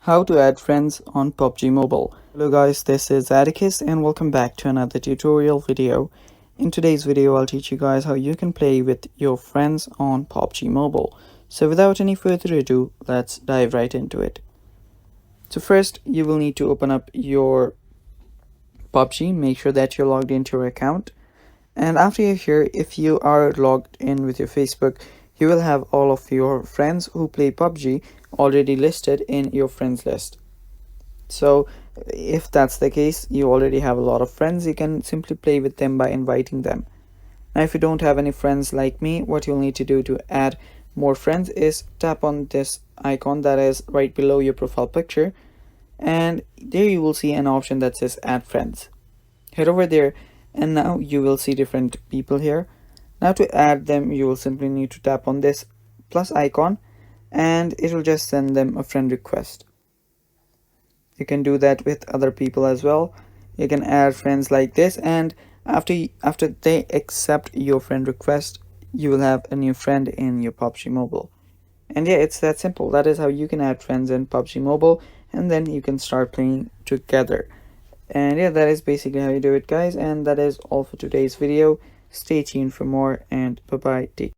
How to add friends on PUBG Mobile. Hello guys, this is Atticus and welcome back to another tutorial video. In today's video, I'll teach you guys how you can play with your friends on PUBG Mobile. So without any further ado, let's dive right into it. So first, you will need to open up your PUBG, make sure that you're logged into your account. And after you're here, if you are logged in with your Facebook, you will have all of your friends who play PUBG already listed in your friends list. So if that's the case, you already have a lot of friends, you can simply play with them by inviting them. Now if you don't have any friends like me, what you'll need to do to add more friends is tap on this icon that is right below your profile picture, and there you will see an option that says add friends. Head over there and now you will see different people here. Now to add them, you will simply need to tap on this plus icon and it will just send them a friend request. You can do that with other people as well. You can add friends like this, and after they accept your friend request, you will have a new friend in your PUBG Mobile. And yeah, it's that simple. That is how you can add friends in PUBG Mobile, and then you can start playing together. And yeah, that is basically how you do it, guys, and that is all for today's video. Stay tuned for more, and bye bye. Take